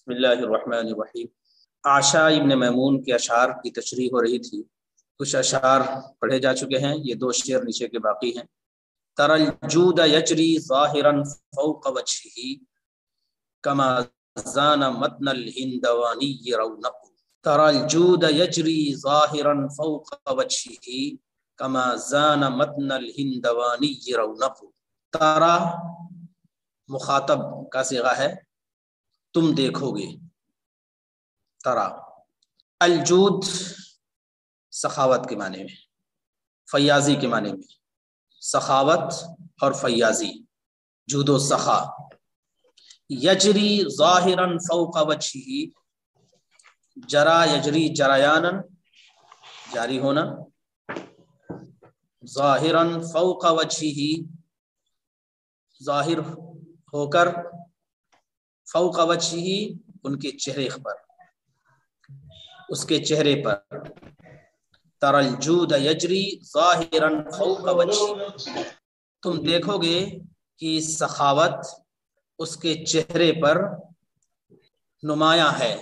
بسم اللہ الرحمن الرحیم۔ عاشا ابن میمون کے اشعار کی تشریح ہو رہی تھی۔ کچھ اشعار پڑھے جا چکے ہیں، یہ دو شعر نیچے کے باقی ہیں۔ تر الجود یجری ظاہرا فوق وجهه کما زان متن الہندوانی رونق۔ تر الجود یجری ظاہرا فوق وجهه کما زان متن الہندوانی رونق۔ ترا مخاطب کا صیغہ ہے، تم دیکھو گے۔ ترا الجود سخاوت کے معنی میں، فیاضی کے معنی میں، سخاوت اور فیاضی، جود و سخا۔ یجری ظاہرا فوق وجهه، جرا یجری جریانا، جاری ہونا، ظاہرا فوق وجهه، ظاہر ہو کر، فوق وجهه ان کے چہرے پر، اس کے چہرے پر۔ تر الجود یجری ظاہرا فوق وجهه، تم دیکھو گے کہ سخاوت اس کے چہرے پر نمایاں ہے،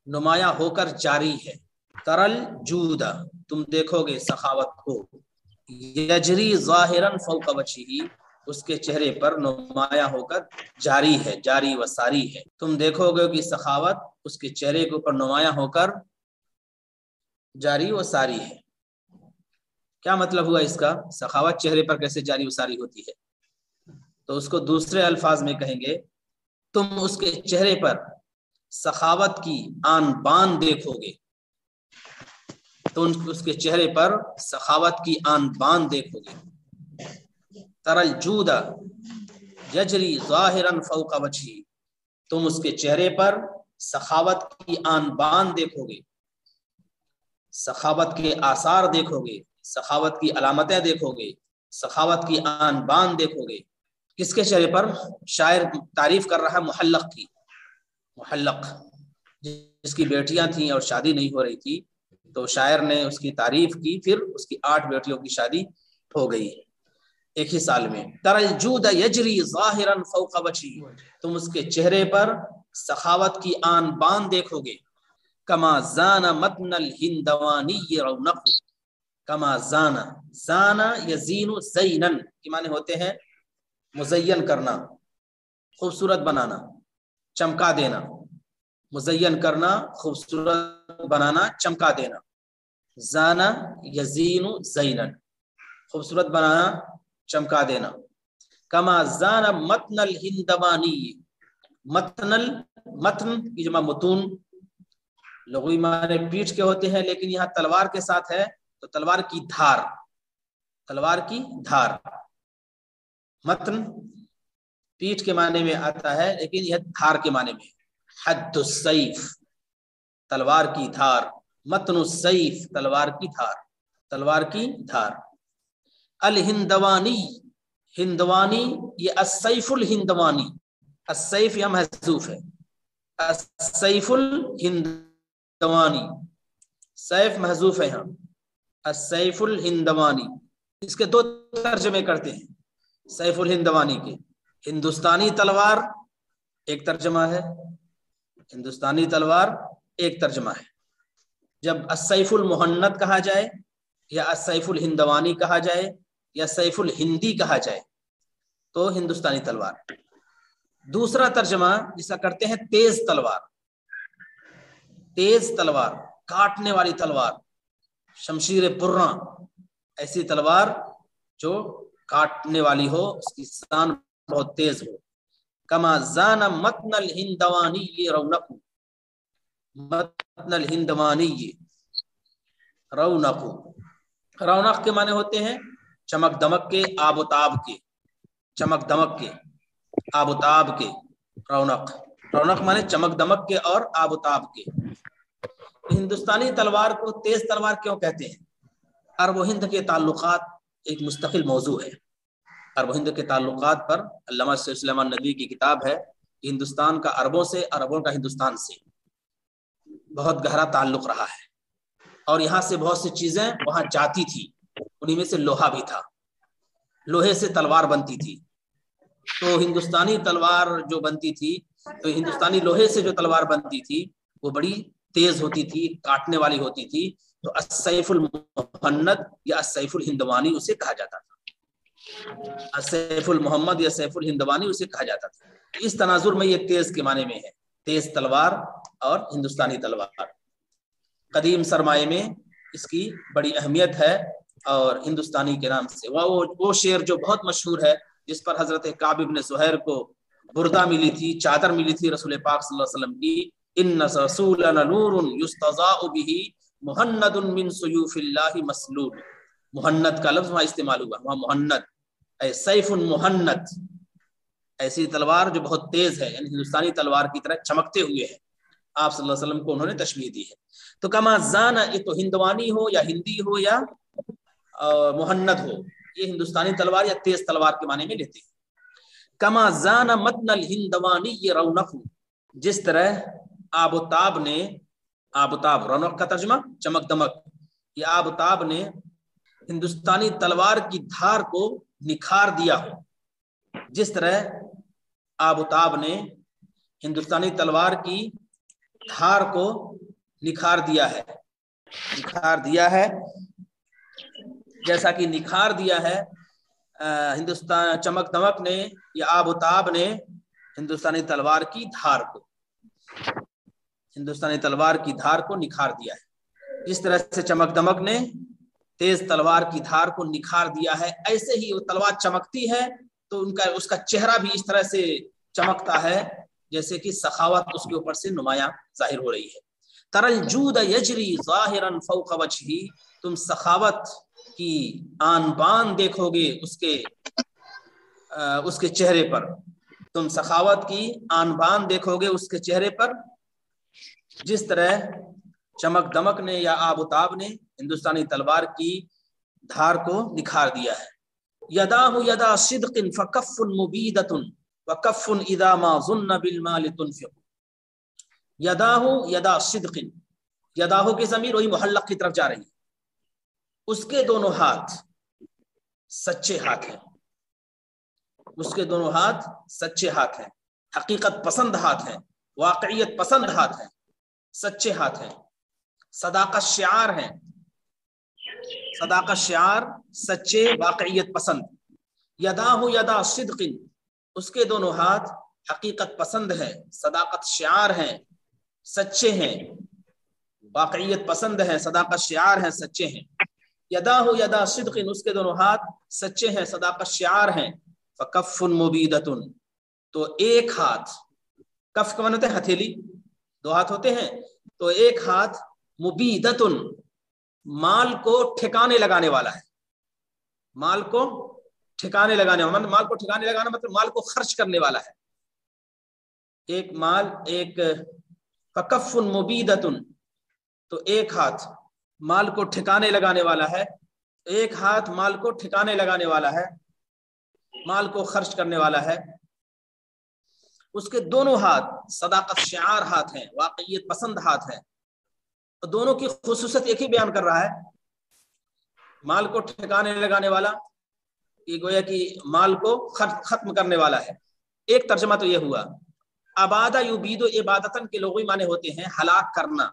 نمایاں ہو کر جاری ہے۔ تر الجود، تم دیکھو گے سخاوت کو، یجری ظاہرا فوق وجهه، اس کے چہرے پر نمایاں ہو کر جاری ہے، جاری و ساری ہے۔ تم دیکھو گے کہ سخاوت اس کے چہرے کے اوپر نمایاں ہو کر جاری و ساری ہے۔ کیا مطلب ہوا اس کا؟ سخاوت چہرے پر کیسے جاری و ساری ہوتی ہے؟ تو اس کو دوسرے الفاظ میں کہیں گے، تم اس کے چہرے پر سخاوت کی آن بان دیکھو گے، تو اس کے چہرے پر سخاوت کی آن بان دیکھو گے۔ تر الجود یجری ظاہرا فوق وجهه، تم اس کے چہرے پر سخاوت کی آن بان دیکھو گے، سخاوت کے آثار دیکھو گے، سخاوت کی علامتیں دیکھو گے، سخاوت کی آن بان دیکھو گے۔ کس کے چہرے پر؟ شاعر تعریف کر رہا محلق کی، محلق جس کی بیٹیاں تھیں اور شادی نہیں ہو رہی تھی، تو شاعر نے اس کی تعریف کی، پھر اس کی 8 بیٹیوں کی شادی ہو گئی ایک ہی سال میں۔ تر الجود یجری ظاہرا فوق وجهه، تم اس کے چہرے پر سخاوت کی آن بان دیکھو گے۔ کما زان متن الہندوانی رونق، کما زان، زان یزین زینا کے معنی ہوتے ہیں مزین کرنا، خوبصورت بنانا، چمکا دینا، مزین کرنا، خوبصورت بنانا، چمکا دینا۔ زان یزین زینا، خوبصورت بنانا، چمکا دینا۔ کما زان متن الہندوانی، متن کی جمع متون، لغوی معنی پیٹھ کے ہوتے ہیں، لیکن یہاں تلوار کے ساتھ ہے تو تلوار کی دھار، تلوار کی دھار۔ متن پیٹھ کے معنی میں آتا ہے، لیکن یہ دھار کے معنی میں۔ حد السیف، تلوار کی دھار، متن السیف، تلوار کی دھار، تلوار کی دھار۔ الہندوانی، ہندوانی، یہ السیف الہندوانی، السیف یہ محذوف ہے، السیف الہندوانی، سیف محذوف ہے یہاں، السیف الہندوانی۔ اس کے 2 ترجمے کرتے ہیں سیف الہندوانی کے۔ ہندوستانی تلوار ایک ترجمہ ہے، ہندوستانی تلوار ایک ترجمہ ہے۔ جب السیف المہند کہا جائے، یا السیف الہندوانی کہا جائے، یا سیف الہندی کہا جائے، تو ہندوستانی تلوار۔ دوسرا ترجمہ جسا کرتے ہیں تیز تلوار، تیز تلوار، کاٹنے والی تلوار، شمشیر پرہ، ایسی تلوار جو کاٹنے والی ہو، اس کی سان بہت تیز ہو۔ کما زان متن الہندوانی رونق، متن الہندوانی رونق، رونق کے معنی ہوتے ہیں چمک دمک کے، آب و تاب کے، چمک دمک کے، آب و تاب کے۔ رونق، رونق معنی چمک دمک کے اور آب و تاب کے۔ ہندوستانی تلوار کو تیز تلوار کیوں کہتے ہیں؟ عرب و ہند کے تعلقات ایک مستقل موضوع ہے۔ عرب و ہند کے تعلقات پر علامہ سلیمان ندوی کی کتاب ہے، ہندوستان کا عربوں سے، عربوں کا ہندوستان سے بہت گہرا تعلق رہا ہے، اور یہاں سے بہت سی چیزیں وہاں جاتی تھی، انہی میں سے لوہا بھی تھا، لوہے سے تلوار بنتی تھی۔ تو ہندوستانی تلوار جو بنتی تھی تو ہندوستانی لوہے سے جو تلوار بنتی تھی وہ بڑی تیز ہوتی تھی، کاٹنے والی ہوتی تھی، تو السیف المہند یا السیف الہندوانی اسے کہا جاتا تھا، السیف المحمد یا سیف الہندوانی اسے کہا جاتا تھا۔ اس تناظر میں یہ تیز کے معنی میں ہے، تیز تلوار اور ہندوستانی تلوار۔ قدیم سرمایہ میں اس کی بڑی اہمیت ہے، اور ہندوستانی کے نام سے وہ شعر جو بہت مشہور ہے، جس پر حضرت کعب بن زہیر کو بردہ ملی تھی، چادر ملی تھی رسول پاک صلی اللہ علیہ وسلم کی، ان رسولنا نور یستضاء به مہند من سیوف اللہ مسلول۔ مہند کا لفظ وہاں استعمال ہوا، وہاں مہند اے سیف مہند، ایسی تلوار جو بہت تیز ہے، یعنی ہندوستانی تلوار کی طرح چمکتے ہوئے ہے، آپ صلی اللہ علیہ وسلم کو انہوں نے تشبیہ دی ہے۔ تو کما زانا، یہ تو ہندوانی ہو یا ہندی ہو یا مہند ہو، یہ ہندوستانی تلوار یا تیز تلوار کے معنی میں لیتے ہیں۔ کما زانا متن الہندوانی یہ رونق، جس طرح آب و تاب نے، آب و تاب رونق کا ترجمہ چمک دمک، یہ آب و تاب نے ہندوستانی تلوار کی دھار کو نکھار دیا ہو، جس طرح آب و تاب نے ہندوستانی تلوار کی دھار کو نکھار دیا ہے، نکھار دیا ہے، جیسا کہ نکھار دیا ہے ہندوستان چمک دمک نے یا آب و تاب نے ہندوستانی تلوار کی دھار کو، ہندوستانی تلوار کی دھار کو نکھار دیا ہے۔ جس طرح سے چمک دمک نے تیز تلوار کی دھار کو نکھار دیا ہے، ایسے ہی وہ تلوار چمکتی ہے تو اس کا چہرہ بھی اس طرح سے چمکتا ہے جیسے کہ سخاوت اس کے اوپر سے نمایاں ظاہر ہو رہی ہے۔ ترى الجود یجری ظاہرا فوق وجہہ، تم سخاوت کی آن بان دیکھو گے اس کے چہرے پر، تم سخاوت کی آن بان دیکھو گے اس کے چہرے پر، جس طرح چمک دمک نے یا آب و تاب نے ہندوستانی تلوار کی دھار کو نکھار دیا ہے۔ یداہ یدا صدق فکف مبیدۃ وکف اذا ما ظن بالمال تنفق۔ یداہ یدا صدق، یداہ کی ضمیر وہی محلق کی طرف جا رہی ہے، اس کے دونوں ہاتھ سچے ہاتھ ہیں، اس کے دونوں ہاتھ سچے ہاتھ ہیں، حقیقت پسند ہاتھ ہیں، واقعیت پسند ہاتھ ہیں، سچے ہاتھ ہیں، صداقت شعار ہیں، صداقت شعار، سچے، واقعیت پسند۔ یداہ یدا صدق، اس کے دونوں ہاتھ حقیقت پسند ہے، صداقت شعار ہیں، سچے ہیں، واقعیت پسند ہے، صداقت شعار ہیں، سچے ہیں۔ یداہ یدا صدق، اس کے دونوں ہاتھ سچے ہیں، صداقت شعار ہیں۔ فکف مبیدۃ، تو ایک ہاتھ، کف کا معنی ہوتا ہے ہتھیلی، دو ہاتھ ہوتے ہیں، تو ایک ہاتھ مبیدۃ، مال کو ٹھکانے لگانے والا ہے، مال کو ٹھکانے لگانے والا، مال کو ٹھکانے لگانا مطلب مال کو خرچ کرنے والا ہے۔ ایک مال، ایک فکف مبیدۃ، تو ایک ہاتھ مال کو ٹھکانے لگانے والا ہے، ایک ہاتھ مال کو ٹھکانے لگانے والا ہے، مال کو خرچ کرنے والا ہے۔ اس کے دونوں ہاتھ صداقت شعار ہاتھ ہیں، واقعیت پسند ہاتھ ہیں۔ تو دونوں کی خصوصیت ایک ہی بیان کر رہا ہے، مال کو ٹھکانے لگانے والا، یہ گویا کہ مال کو ختم کرنے والا ہے۔ ایک ترجمہ تو یہ ہوا، ابادہ یبید عبادتن کے لغوی معنی ہوتے ہیں ہلاک کرنا،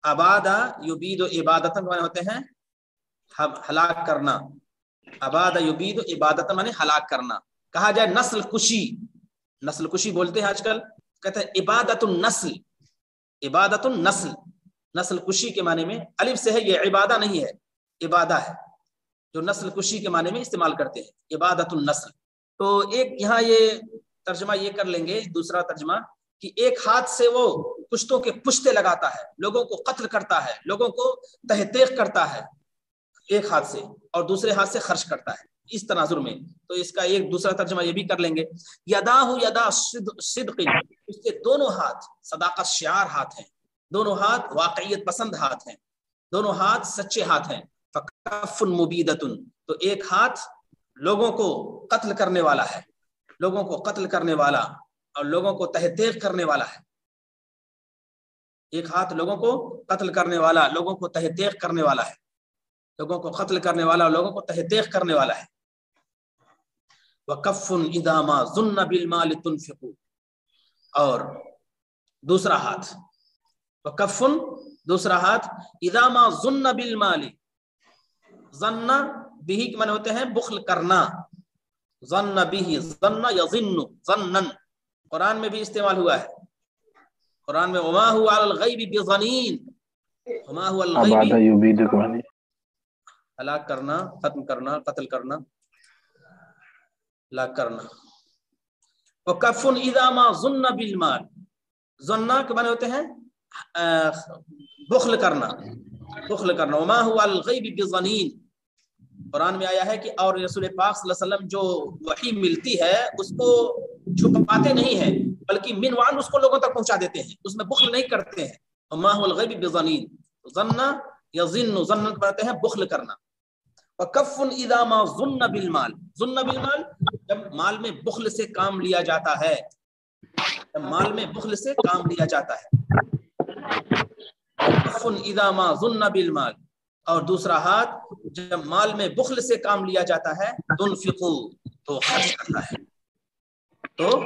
ابادہ یبید عبادتن معنی ہوتے ہیں ہلاک کرنا، ابادہ یبید عبادتن معنی ہلاک کرنا۔ کہا جائے نسل کشی، نسل کشی بولتے ہیں آج کل، کہتے ہیں عبادت النسل، عبادت النسل، نسل کشی کے معنی میں الف سے ہے، یہ عبادہ نہیں ہے، عبادہ ہے، جو نسل کشی کے معنی میں استعمال کرتے ہیں، عبادت النسل۔ تو ایک یہاں یہ ترجمہ یہ کر لیں گے، دوسرا ترجمہ کہ ایک ہاتھ سے وہ پشتوں کے پشتے لگاتا ہے، لوگوں کو قتل کرتا ہے، لوگوں کو تحقیق کرتا ہے ایک ہاتھ سے، اور دوسرے ہاتھ سے خرچ کرتا ہے، اس تناظر میں۔ تو اس کا ایک دوسرا ترجمہ یہ بھی کر لیں گے، یداہ یدا صدق، اس کے دونوں ہاتھ صداقت شعار ہاتھ ہیں، دونوں ہاتھ واقعیت پسند ہاتھ ہیں، دونوں ہاتھ سچے ہاتھ ہیں۔ فکف مبیدۃ، تو ایک ہاتھ لوگوں کو قتل کرنے والا ہے، لوگوں کو قتل کرنے والا اور لوگوں کو تحقیق کرنے والا ہے، ایک ہاتھ لوگوں کو قتل کرنے والا، لوگوں کو تحقیق کرنے والا ہے، لوگوں کو قتل کرنے والا اور لوگوں کو تحقیق کرنے والا ہے۔ وَكَفٌ إِذَا مَا ظُنَّ بِالْمَالِ تُنْفِقُ، اور دوسرا ہاتھ وکفن دوسرا ہاتھ اذا ما ظن بالمال ظن به کے معنی ہوتے ہیں بخل کرنا ظن به ظن یظن ظنا قرآن میں بھی استعمال ہوا ہے قرآن میں وما هو على الغیب بظنین وما هو الغیب ہلاک کرنا ختم کرنا قتل کرنا ہلاک کرنا وکفن اذا ما ظن بالمال ظن کے معنی ہوتے ہیں بخل کرنا وما هو على الغیب بظنین قرآن میں آیا ہے کہ اور رسول پاک صلی اللہ علیہ وسلم جو وحی ملتی ہے اس کو چھپاتے نہیں ہیں بلکہ منوان اس کو لوگوں تک پہنچا دیتے ہیں اس میں بخل نہیں کرتے ہیں وما هو الغیب بظنین ظن یظن ظن کہتے ہیں بخل کرنا وکفن اذا ما ظن بالمال ظن بالمال جب مال میں بخل سے کام لیا جاتا ہے جب مال میں بخل سے کام لیا جاتا ہے وکفن اذا ما ظن بالمال اور دوسرا ہاتھ جب مال میں بخل سے کام لیا جاتا ہے تنفقو تو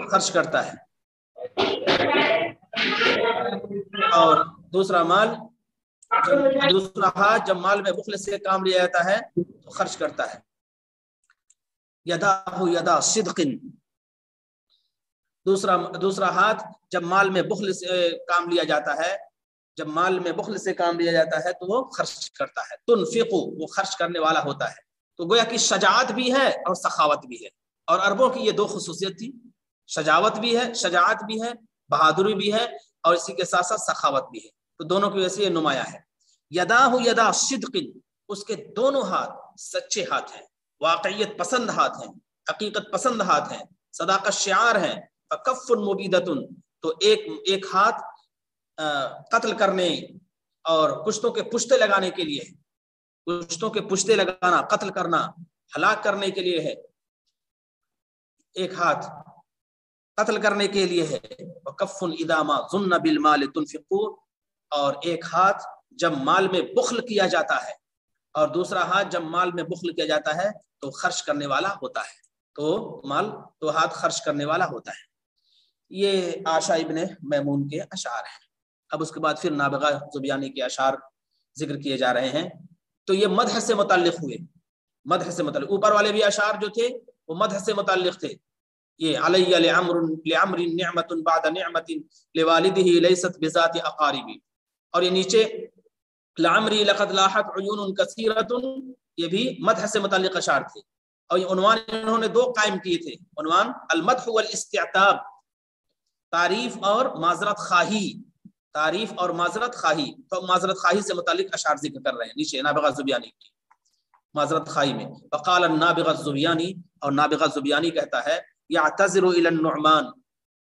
خرچ کرتا ہے اور دوسرا ہاتھ جب مال میں بخل سے کام لیا جاتا ہے تو خرچ کرتا ہے یدا صدق دوسرا ہاتھ جب مال میں بخل سے کام لیا جاتا ہے تو وہ خرچ کرتا ہے تنفقو وہ خرچ کرنے والا ہوتا ہے تو گویا کہ شجاعت بھی ہے اور سخاوت بھی ہے اور عربوں کی یہ دو خصوصیت تھی شجاعت بھی ہے بہادری بھی ہے اور اسی کے ساتھ ساتھ سخاوت بھی ہے تو دونوں کی وجہ سے یہ نمایاں ہے یدا صدق اس کے دونوں ہاتھ سچے ہاتھ ہیں واقعیت پسند ہاتھ ہیں حقیقت پسند ہاتھ ہیں صداقت شعار ہیں فکف مبیدۃ تو ایک ہاتھ قتل کرنے اور کشتوں کے پشتے لگانے کے لیے کشتوں کے پشتے لگانا قتل کرنا ہلاک کرنے کے لیے ہے ایک ہاتھ قتل کرنے کے لیے ہے وکف اذا ما ظن بالمال تنفقون اور ایک ہاتھ جب مال میں بخل کیا جاتا ہے اور دوسرا ہاتھ جب مال میں بخل کیا جاتا ہے تو خرچ کرنے والا ہوتا ہے تو ہاتھ خرچ کرنے والا ہوتا ہے یہ عائشہ ابن میمون کے اشعار ہیں اب اس کے بعد پھر نابغہ زبیانی کے اشعار ذکر کیے جا رہے ہیں تو یہ مدح سے متعلق ہوئے اوپر والے بھی اشعار جو تھے وہ مدح سے متعلق تھے یہ علی لعمر نعمت بعد نعمت لوالدہ لیست بذات اقارب اور یہ نیچے لعمری لقد لاحت عیون کثیرۃ یہ بھی مدح سے متعلق اشعار تھے اور یہ عنوان انہوں نے دو قائم کیے تھے عنوان المدح والاستعتاب تعریف اور معذرت خواہی تو معذرت خواہی سے متعلق اشعار ذکر کر رہے ہیں نیچے نابغہ زبیانی کی معذرت خواہی میں وقال النابغہ الزبیانی اور نابغہ زبیانی کہتا ہے یعتذر الی النعمان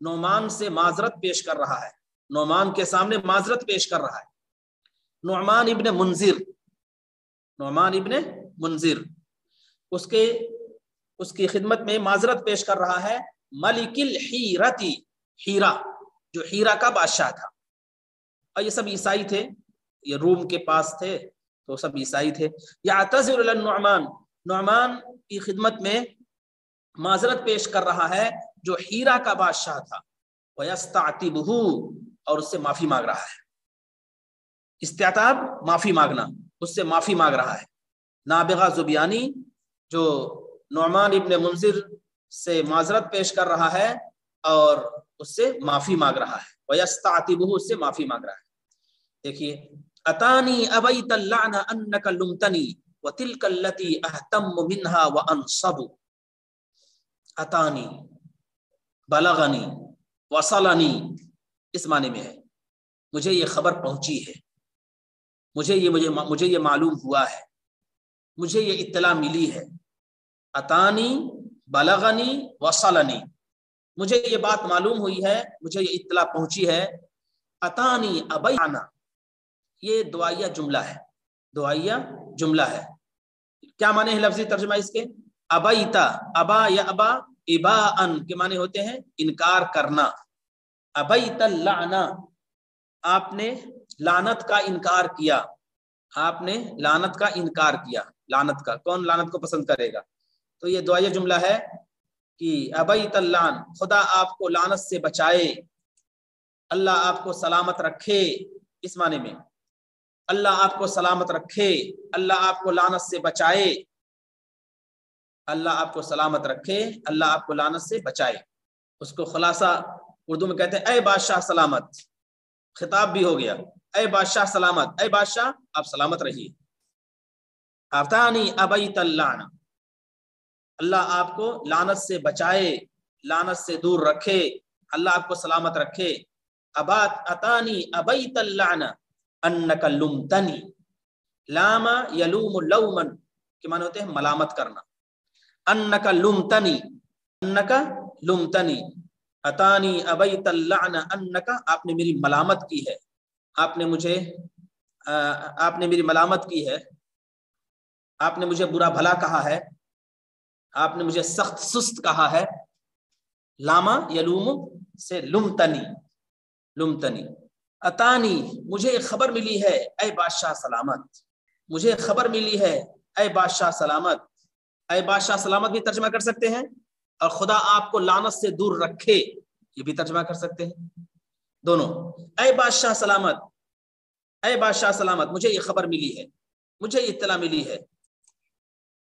نعمان سے معذرت پیش کر رہا ہے نعمان کے سامنے معذرت پیش کر رہا ہے نعمان ابن منذر اس کی خدمت میں معذرت پیش کر رہا ہے ملک الحیرتی ہیرا جو ہیرا کا بادشاہ تھا اور یہ سب عیسائی تھے یہ روم کے پاس تھے تو سب عیسائی تھے یعتذر الی النعمان نعمان کی خدمت میں معذرت پیش کر رہا ہے جو ہیرا کا بادشاہ تھا ویستعتبہ اور اس سے معافی مانگ رہا ہے استعتاب معافی مانگنا اس سے معافی مانگ رہا ہے نابغہ زبیانی جو نعمان ابن منذر سے معذرت پیش کر رہا ہے اور اس سے معافی مانگ رہا ہے ویستعتبہ اس سے معافی مانگ رہا ہے دیکھیے اتانی ابیت اللعن انک لمتنی وتلک التی اہتم منها وانصب اتانی بلغنی وصلنی اس معنی میں ہے مجھے یہ خبر پہنچی ہے مجھے یہ معلوم ہوا ہے مجھے یہ اطلاع ملی ہے اتانی بلغنی وصلنی مجھے یہ بات معلوم ہوئی ہے مجھے یہ اطلاع پہنچی ہے اتانی ابیانا یہ دعائیہ جملہ ہے کیا معنی ہے لفظی ترجمہ اس کے ابیتا ابا یا ابا اباءن کے معنی ہوتے ہیں انکار کرنا ابیت اللعنہ آپ نے لعنت کا انکار کیا لعنت کا کون لعنت کو پسند کرے گا تو یہ دعائیہ جملہ ہے کہ ابیت اللعن خدا آپ کو لعنت سے بچائے اللہ آپ کو سلامت رکھے، اس معنی میں اللہ آپ کو سلامت رکھے، اللہ آپ کو لعنت سے بچائے، اللہ آپ کو سلامت رکھے، اللہ آپ کو لعنت سے بچائے۔ اس کو خلاصہ اردو میں کہتے ہیں اے بادشاہ سلامت، خطاب بھی ہو گیا، اے بادشاہ سلامت، اے بادشاہ آپ سلامت رہیے۔ آتانی ابیت اللعنہ، اللہ آپ کو لعنت سے بچائے، لعنت سے دور رکھے، اللہ آپ کو سلامت رکھے۔ اتانی ابیت اللعنہ انک لمتنی، لام یلوم لوما کے معنی ہوتے ہیں ملامت کرنا، انک لمتنی، انک لمتنی، اتانی ابیت اللعنہ انک آپ نے میری ملامت کی ہے، آپ نے میری ملامت کی ہے، آپ نے مجھے برا بھلا کہا ہے، آپ نے مجھے سخت سست کہا ہے۔ لاما یلوم سے لمتنی، لمتنی، اتانی مجھے ایک خبر ملی ہے اے بادشاہ سلامت، مجھے خبر ملی ہے اے بادشاہ سلامت۔ اے بادشاہ سلامت بھی ترجمہ کر سکتے ہیں، اور خدا آپ کو لعنت سے دور رکھے یہ بھی ترجمہ کر سکتے ہیں، دونوں۔ اے بادشاہ سلامت، اے بادشاہ سلامت مجھے یہ خبر ملی ہے، مجھے اطلاع ملی ہے،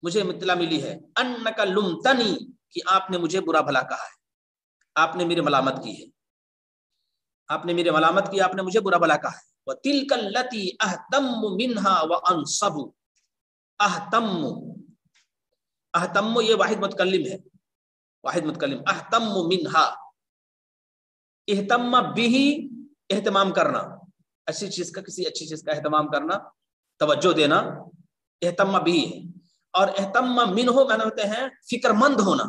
مجھے اطلاع ملی ہے انک لمتنی کہ آپ نے مجھے برا بھلا کہا ہے، آپ نے میری ملامت کی ہے، آپ نے میری ملامت کی، آپ نے مجھے برا بھلا کہا ہے۔ وَتِلْكَ الَّتِي أَهْتَمُّ مِنْهَا وَأَنْصَبُ، اہتم یہ واحد متکلم ہے، واحد متکلم، اہتم منها، اہتم بھی اہتمام کرنا، اچھی چیز کا، کسی اچھی چیز کا اہتمام کرنا، توجہ دینا، اہتم بھی ہے۔ اور اہتم منہ معنی ہوتے ہیں فکر مند ہونا،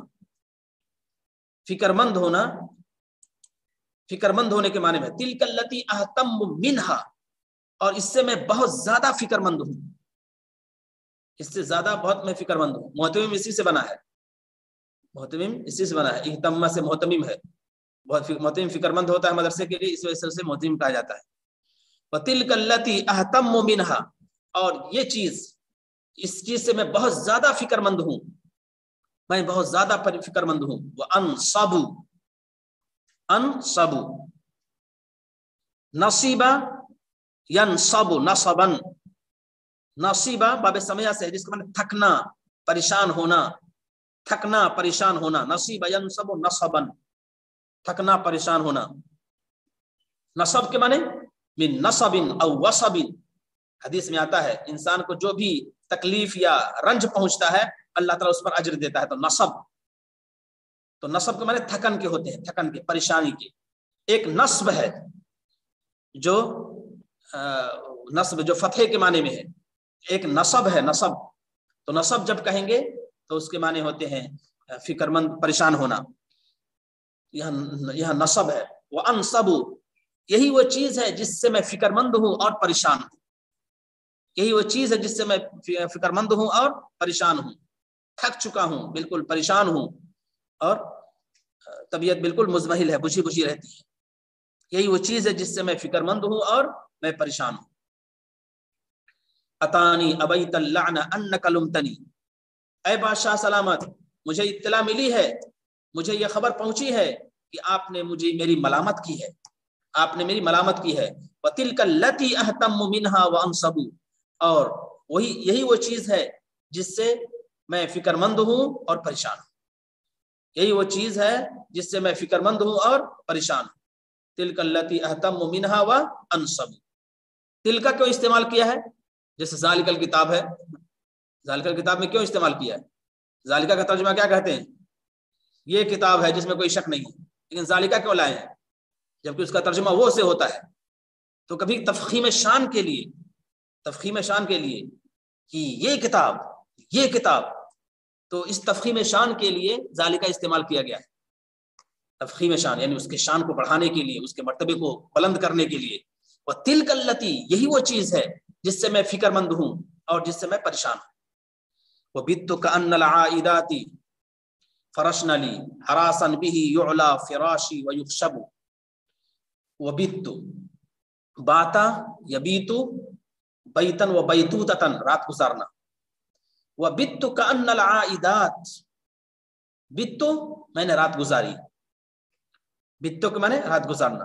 فکر مند ہونا، فکر مند ہونے کے معنی میں تلک التی اہتم منہا، اور اس سے میں بہت زیادہ فکر مند ہوں، اس سے زیادہ بہت میں فکر مند ہوں۔ محتمم اسی سے بنا ہے، محتمم اسی سے بنا ہے، اہتم سے محتمم ہے، بہت محتمم فکر مند ہوتا ہے مدرسے کے لیے، اس وجہ سے اسے محتمم کہا جاتا ہے۔ وَتِلْكَ الَّتِي أَهْتَمُّ مِنْهَا، اور یہ چیز، اس چیز سے میں بہت زیادہ فکر مند ہوں، میں بہت زیادہ فکر مند ہوں۔ وَأَنْصَبُ، انصب، نصیبہ ینصب نصبا، نصیبہ باب سمیہ سے، جس کا معنی تھکنا، پریشان ہونا، تھکنا پریشان ہونا، نصیب ینصب نصبا، تھکنا پریشان ہونا۔ نصب کے معنی من نصب او وصب، حدیث میں آتا ہے انسان کو جو بھی تکلیف یا رنج پہنچتا ہے اللہ تعالیٰ اس پر اجر دیتا ہے، تو نصب، تو نصب کے معنی تھکن کے ہوتے ہیں، تھکن کے، پریشانی کے۔ ایک نصب ہے جو نصب جو فتح کے معنی میں ہے، ایک نصب ہے، نصب، تو نصب جب کہیں گے تو اس کے معنی ہوتے ہیں فکر مند، پریشان ہونا، یہاں نصب ہے۔ وَأَنْصَبُ، یہی وہ چیز ہے جس سے میں فکر مند ہوں اور پریشان ہوں، یہی وہ چیز ہے جس سے میں فکر مند ہوں اور پریشان ہوں، تھک چکا ہوں، بالکل پریشان ہوں، اور طبیعت بالکل مزمحل ہے، بجھی بجھی رہتی ہے، یہی وہ چیز ہے جس سے میں فکر مند ہوں اور میں پریشان ہوں۔ اتانی ابیت اللعنہ انک لمتنی، اے بادشاہ سلامت مجھے اطلاع ملی ہے، مجھے یہ خبر پہنچی ہے کہ آپ نے مجھے میری ملامت کی ہے، آپ نے میری ملامت کی ہے۔ وَتِلْكَ الَّتِي أَهْتَمُّ مِنْهَا وَأَنْصَبُ، اور یہی وہ چیز ہے جس سے میں فکر مند ہوں اور پریشان ہوں، یہی وہ چیز ہے جس سے میں فکر مند ہوں اور پریشان ہوں۔ تِلْكَ الَّتِي أَهْتَمُّ مِنْهَا وَأَنْصَبُ، تِلْكَ کیوں استعمال کیا ہے؟ جیسے ذالک الکتاب ہے، ذالک الکتاب میں کیوں استعمال کیا ہے؟ ذالکہ کا ترجمہ کیا کہتے ہیں؟ یہ کتاب ہے جس میں کوئی شک نہیں ہے، لیکن ذالکہ کیوں لائے ہیں جبکہ اس کا ترجمہ وہ سے ہوتا ہے؟ تو کبھی تفخیم شان کے لیے، تفخیم شان کے لیے کہ یہ کتاب، یہ کتاب، تو اس تفخیم شان کے لیے ذالکہ استعمال کیا گیا ہے، تفخیم شان یعنی اس کے شان کو بڑھانے کے لیے، اس کے مرتبے کو بلند کرنے کے لیے۔ وَتِلْكَ الَّتِي، یہی وہ چیز ہے جس سے میں فکر مند ہوں اور جس سے میں پریشان ہوں۔ وَبِتُّ كَأَنَّ الْعَائِدَاتِ فَرَشْنَ لِي حَرَاسًا بِهِ يُعْلَى فِرَاشِي وَيُخْشَبُ۔ وَبِتُّ، باتا یبیتو بیتن و بیتوتتن، رات گزارنا۔ وَبِتُّ كَأَنَّ الْعَائِدَاتِ، بِتُّ میں نے رات گزاری، بِتُّ کے معنی رات گزارنا۔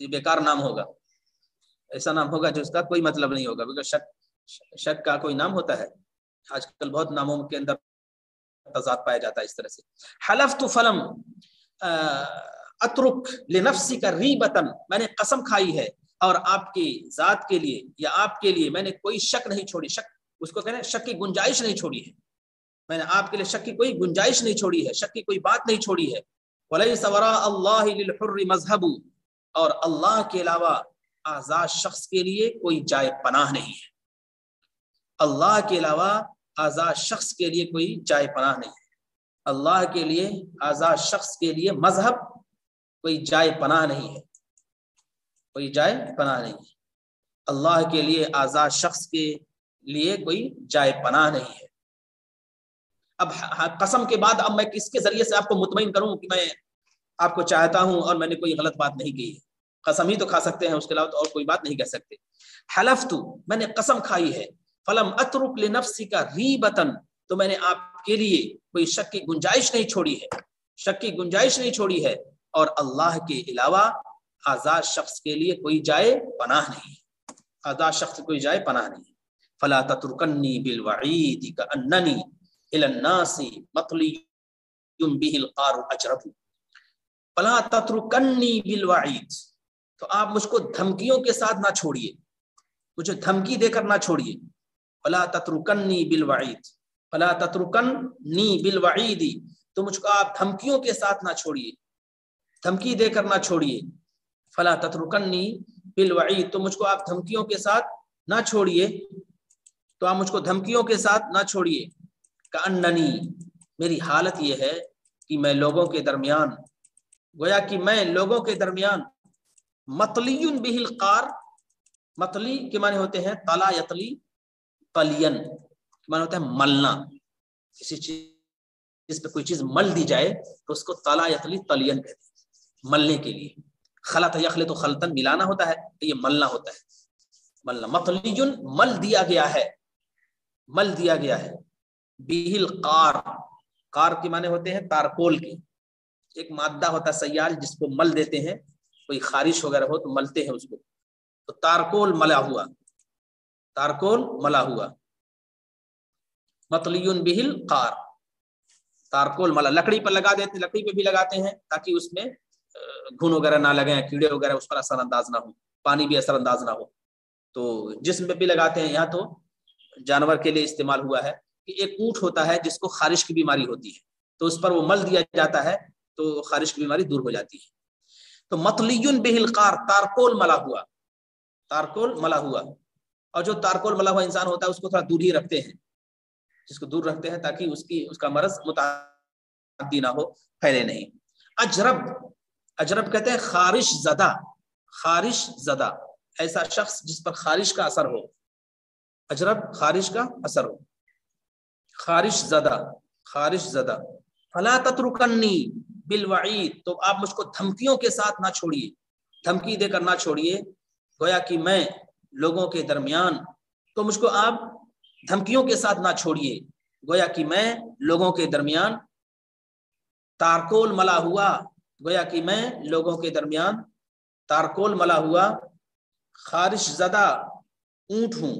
یہ بیکار نام ہوگا، ایسا نام ہوگا جو اس کا کوئی مطلب نہیں ہوگا، کیونکہ شک کا کوئی نام ہوتا ہے. آج کل بہت ناموں کے اندر تضاد پایا جاتا ہے اس طرح سے. حلفت فلم اترک لنفسی کا ریبتن، میں نے قسم کھائی ہے اور آپ کی ذات کے لیے یا آپ کے لیے میں نے کوئی شک نہیں چھوڑی. شک اس کو کہنا شک کی گنجائش نہیں چھوڑی ہے، میں نے آپ کے لیے شک کی کوئی گنجائش نہیں چھوڑی ہے، شک کی کوئی بات نہیں چھوڑی ہے. وَلَيْسَ وَرَاءَ اللَّهِ لِلْحُرِّ مَذْهَبُ، اور اللہ کے علاوہ آزاد شخص کے لیے کوئی جائے پناہ نہیں ہے. اللہ کے علاوہ آزاد شخص کے لیے کوئی جائے پناہ نہیں ہے. اللہ کے لیے آزاد شخص کے لیے مذہب کوئی جائے پناہ نہیں ہے، کوئی جائے پناہ نہیں ہے. اللہ کے لیے آزاد شخص کے لیے کوئی جائے پناہ نہیں ہے. اب قسم کے بعد اب میں کس کے ذریعے سے آپ کو مطمئن کروں کہ میں آپ کو چاہتا ہوں اور میں نے کوئی غلط بات نہیں کی ہے. قسم ہی تو کھا سکتے ہیں، اس کے علاوہ تو اور کوئی بات نہیں کہہ سکتے. حلفت، میں نے قسم کھائی ہے، فلم اترک لنفسی کا ریبتن، تو میں نے آپ کے لیے کوئی شک کی گنجائش نہیں چھوڑی ہے، شک کی گنجائش نہیں چھوڑی ہے، اور اللہ کے علاوہ آزاد شخص کے لیے کوئی جائے پناہ نہیں ہے، آزاد شخص کوئی جائے پناہ نہیں. فلا تترکنی بالوعید کأننی الی الناس مطلی به القار اجرب. فلا تترکنی بالوعید، تو آپ مجھ کو دھمکیوں کے ساتھ نہ چھوڑیے، مجھے دھمکی دے کر نہ چھوڑیے. فلا تترکنی بالوعید، فلا تترکنی بالوعید، تو مجھ کو آپ دھمکیوں کے ساتھ نہ چھوڑیے، دھمکی دے کر نہ چھوڑیے. فلا تترکنی بالوعید، تو مجھ کو آپ دھمکیوں کے ساتھ نہ چھوڑیے، تو آپ مجھ کو دھمکیوں کے ساتھ نہ چھوڑیے. کأننی، میری حالت یہ ہے کہ میں لوگوں کے درمیان، گویا کہ میں لوگوں کے درمیان مطلی به القار، مطلی کے معنی ہوتے ہیں طلا یطلی طلین، معنی ہوتا ہے ملنا، کسی چیز پہ کوئی چیز مل دی جائے تو اس کو طلا یطلی طلین کہتے ہیں، ملنے کے لیے. خلط یخلط خلطن، ملانا ہوتا ہے، تو یہ ملنا ہوتا ہے، ملنا. مطلی مل دیا گیا ہے، مل دیا گیا ہے. به القار، قار کے معنی ہوتے ہیں تارکول کے، ایک مادہ ہوتا ہے سیال جس کو مل دیتے ہیں، کوئی خارش وغیرہ ہو تو ملتے ہیں اس کو، تو تارکول ملا ہوا، تارکول ملا ہوا. مطلی به القار، تارکول ملا، لکڑی پر لگا دیتے، لکڑی پہ بھی لگاتے ہیں تاکہ اس میں گھن وغیرہ نہ لگیں، کیڑے وغیرہ اس پر اثر انداز نہ ہو، پانی بھی اثر انداز نہ ہو. تو جسم پہ بھی لگاتے ہیں. یہاں تو جانور کے لیے استعمال ہوا ہے کہ ایک اونٹ ہوتا ہے جس کو خارش کی بیماری ہوتی ہے، تو اس پر وہ مل دیا جاتا ہے تو خارش کی بیماری دور ہو جاتی ہے. تو مطلی به القار، تارکول ملا ہوا، تارکول ملا ہوا. اور جو تارکول ملا ہوا انسان ہوتا ہے اس کو تھوڑا دور ہی رکھتے ہیں، جس کو دور رکھتے ہیں تاکہ اس کا مرض متعدی نہ ہو، پھیلے نہیں. اجرب، اجرب کہتے ہیں خارش زدہ، خارش زدہ، ایسا شخص جس پر خارش کا اثر ہو. اجرب خارش کا اثر ہو، خارش زدہ، خارش زدہ. فلا تترکنی بالوعید، تو آپ مجھ کو دھمکیوں کے ساتھ نہ چھوڑیے، دھمکی دے کر نہ چھوڑیے. گویا کہ میں لوگوں کے درمیان، تو مجھ کو آپ دھمکیوں کے ساتھ نہ چھوڑیے، گویا کہ میں لوگوں کے درمیان تارکول ملا ہوا، گویا کہ میں لوگوں کے درمیان تارکول ملا ہوا خارش زدہ اونٹ ہوں.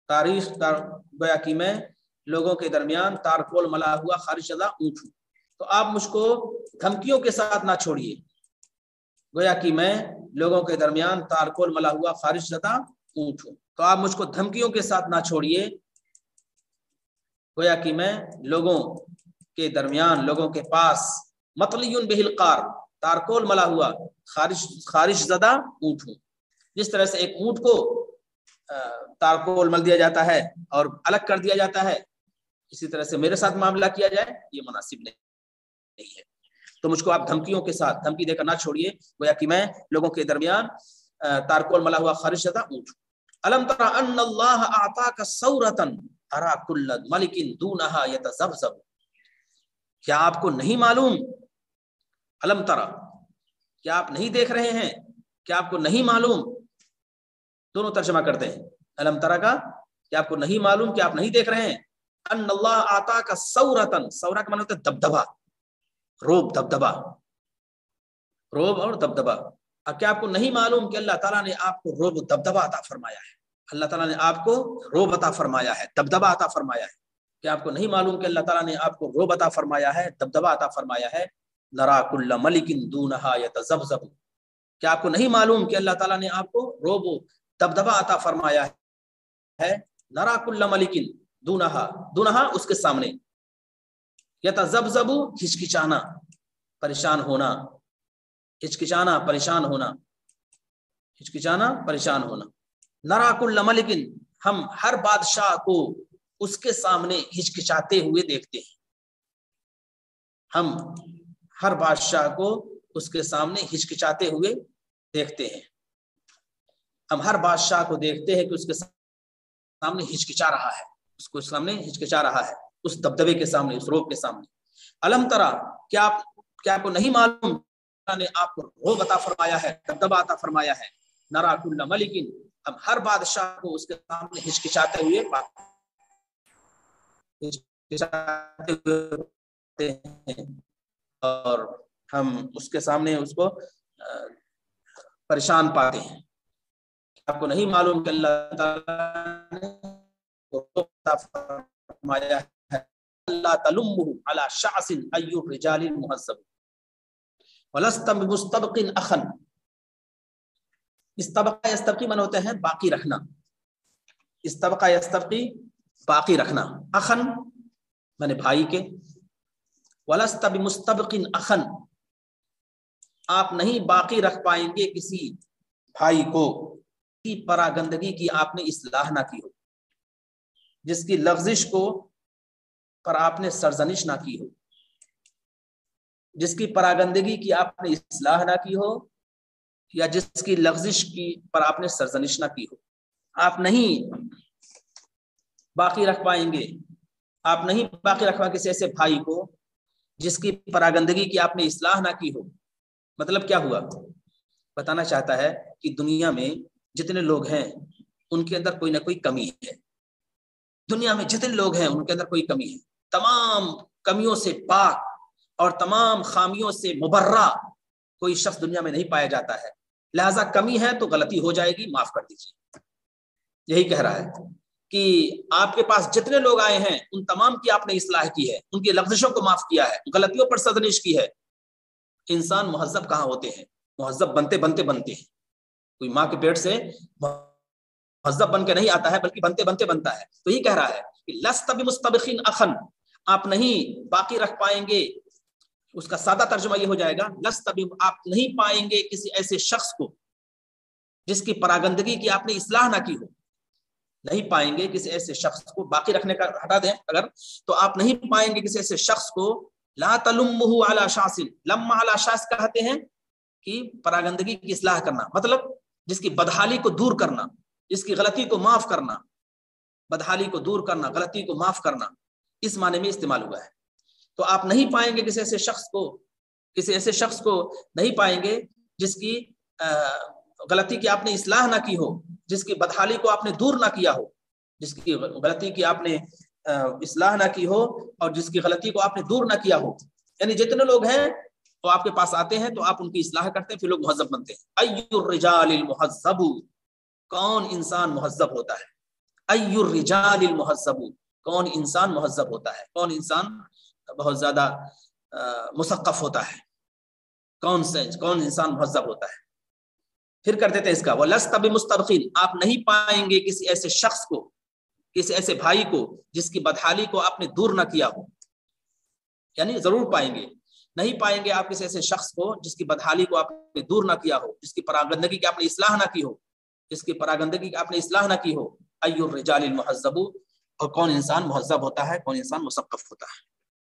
گویا کہ میں لوگوں کے درمیان تارکول ملا ہوا خارش زدہ اونٹ ہوں. تو آپ مجھ کو دھمکیوں کے ساتھ نہ چھوڑیے، گویا کہ میں لوگوں کے درمیان تارکول ملا ہوا خارش زدہ اونٹ ہوں. تو آپ مجھ کو دھمکیوں کے ساتھ نہ چھوڑیے، گویا کہ میں لوگوں کے درمیان، لوگوں کے پاس مطلی به القار، تارکول ملا ہوا خارش زدہ اونٹ ہوں. جس طرح سے ایک اونٹ کو تارکول مل دیا جاتا ہے اور الگ کر دیا جاتا ہے، اسی طرح سے میرے ساتھ معاملہ کیا جائے یہ مناسب نہیں ہے. تو مجھ کو آپ دھمکیوں کے ساتھ، دھمکی دے کر نہ چھوڑیے، گویا کہ میں لوگوں کے درمیان تارکول ملا ہوا خارش زدہ اونٹ ہوں. الم تر ان اللہ اعطاک ثورۃ ارى كل ملک دونها يتذبذب، کیا آپ کو نہیں معلوم، الم تر، کیا آپ نہیں دیکھ رہے ہیں، کیا آپ کو نہیں معلوم، دونوں ترجمہ کرتے ہیں الم تر کا، کیا آپ کو نہیں معلوم، کیا آپ نہیں دیکھ رہے ہیں، ان اللہ اعطاک ثورۃ، ثورہ کا معنی ہوتا ہے دبدبہ، روب، دبدبہ، روب اور دبدبہ. کیا آپ کو نہیں معلوم کہ اللہ تعالیٰ نے آپ کو روب و دبدبہ عطا فرمایا ہے؟ اللہ تعالیٰ نے آپ کو روب عطا فرمایا ہے، دبدبہ عطا فرمایا ہے۔ کیا آپ کو نہیں معلوم کہ اللہ تعالیٰ نے آپ کو روب عطا فرمایا ہے، دبدبہ عطا فرمایا ہے؟ نرا کل ملک دونہا یتذبذب، کیا آپ کو نہیں معلوم کہ اللہ تعالیٰ نے آپ کو روب و دبدبہ عطا فرمایا ہے؟ نرا کل ملک دونہا، دونہا اس کے سامنے، یتذبذب ہچکچانا، پریشان ہونا، ہچکچانا پریشان ہونا، ہچکچانا پریشان ہونا۔ نرا کل ملک، ہم ہر بادشاہ کو اس کے سامنے ہچکچاتے ہوئے دیکھتے ہیں، ہم ہر بادشاہ کو اس کے سامنے ہچکچاتے ہوئے دیکھتے ہیں، ہم ہر بادشاہ کو دیکھتے ہیں کہ اس کے سامنے ہچکچا رہا ہے، اس کو سامنے ہچکچا رہا ہے، اس دبدبے کے سامنے، اس روب کے سامنے۔ الم ترا، کیا آپ کو نہیں معلوم نے آپ کو روب عطا فرمایا ہے، دبدبہ عطا فرمایا ہے؟ نرا کل ملک، ہم ہر بادشاہ کو اس کے سامنے ہچکچاتے ہوئے ہیں، اور ہم اس کے سامنے اس کو پریشان پاتے ہیں۔ آپ کو نہیں معلوم کہ اللہ تعالیٰ نے روب عطا فرمایا ہے، اللہ تلمہ علی شعث ای الرجال المہذب ولست بمستبق اخا۔ استبقا یستبقی من ہوتے ہیں باقی رکھنا، استبقا یستبقی باقی رکھنا، اخن میں بھائی کے، ولست بمستبق اخا، آپ نہیں باقی رکھ پائیں گے کسی بھائی کو کی پراگندگی کی آپ نے اصلاح نہ کی ہو، جس کی لغزش کو پر آپ نے سرزنش نہ کی ہو، جس کی پراگندگی کی آپ نے اصلاح نہ کی ہو، یا جس کی لغزش کی پر آپ نے سرزنش نہ کی ہو۔ آپ نہیں باقی رکھ پائیں گے، آپ نہیں باقی رکھ پائیں کسی ایسے بھائی کو جس کی پراگندگی کی آپ نے اصلاح نہ کی ہو۔ مطلب کیا ہوا؟ بتانا چاہتا ہے کہ دنیا میں جتنے لوگ ہیں ان کے اندر کوئی نہ کوئی کمی ہے، دنیا میں جتنے لوگ ہیں ان کے اندر کوئی کمی ہے، تمام کمیوں سے پاک اور تمام خامیوں سے مبرہ کوئی شخص دنیا میں نہیں پایا جاتا ہے، لہذا کمی ہے تو غلطی ہو جائے گی، معاف کر دیجیے۔ یہی کہہ رہا ہے کہ آپ کے پاس جتنے لوگ آئے ہیں ان تمام کی آپ نے اصلاح کی ہے، ان کی لغزشوں کو معاف کیا ہے، غلطیوں پر سرزنش کی ہے۔ انسان مہذب کہاں ہوتے ہیں؟ مہذب بنتے بنتے بنتے ہیں، کوئی ماں کے پیٹ سے مہذب بن کے نہیں آتا ہے بلکہ بنتے بنتے بنتا ہے۔ تو یہ کہہ رہا ہے کہ لست بمستبخین اخن، آپ نہیں باقی رکھ پائیں گے، اس کا سادہ ترجمہ یہ ہو جائے گا لست آپ نہیں پائیں گے کسی ایسے شخص کو جس کی پراگندگی کی آپ نے اصلاح نہ کی ہو، نہیں پائیں گے کسی ایسے شخص کو، باقی رکھنے کا ہٹا دیں اگر تو آپ نہیں پائیں گے کسی ایسے شخص کو، لا تلمہ علی شاس، لما علی شاس کہتے ہیں کہ پراگندگی کی اصلاح کرنا، مطلب جس کی بدحالی کو دور کرنا، جس کی غلطی کو معاف کرنا، بدحالی کو دور کرنا، غلطی کو معاف کرنا، اس معنی میں استعمال ہوا ہے۔ تو آپ نہیں پائیں گے کسی ایسے شخص کو نہیں پائیں گے جس کی غلطی کی آپ نے اصلاح نہ کی ہو، جس کی بدحالی کو آپ نے دور نہ کیا ہو، جس کی غلطی کی آپ نے اصلاح نہ کی ہو اور جس کی غلطی کو آپ نے دور نہ کیا ہو۔ یعنی جتنے لوگ ہیں وہ آپ کے پاس آتے ہیں تو آپ ان کی اصلاح کرتے ہیں، پھر لوگ مہذب بنتے ہیں۔ ای الرجال المہذب، کون انسان مہذب ہوتا ہے؟ ای الرجال المہذب، کون انسان مہذب ہوتا ہے، کون انسان بہت زیادہ مثقف ہوتا ہے، کون انسان مہذب ہوتا ہے۔ پھر کر دیتے ہیں اس کا وَلَسْتَ بِمُسْتَبْخِينَ، آپ نہیں پائیں گے کسی ایسے شخص کو، کسی ایسے بھائی کو جس کی بدحالی کو آپ نے دور نہ کیا ہو، یعنی ضرور پائیں گے، نہیں پائیں گے آپ کسی ایسے شخص کو جس کی بدحالی کو آپ نے دور نہ کیا ہو، جس کی پراگندگی کی آپ نے اصلاح نہ کی ہو، جس کی پراگندگی کی آپ نے اصلاح نہ کی ہو۔ ای الرجال المہذب، اور کون انسان مہذب ہوتا ہے، کون انسان مثقف ہوتا ہے۔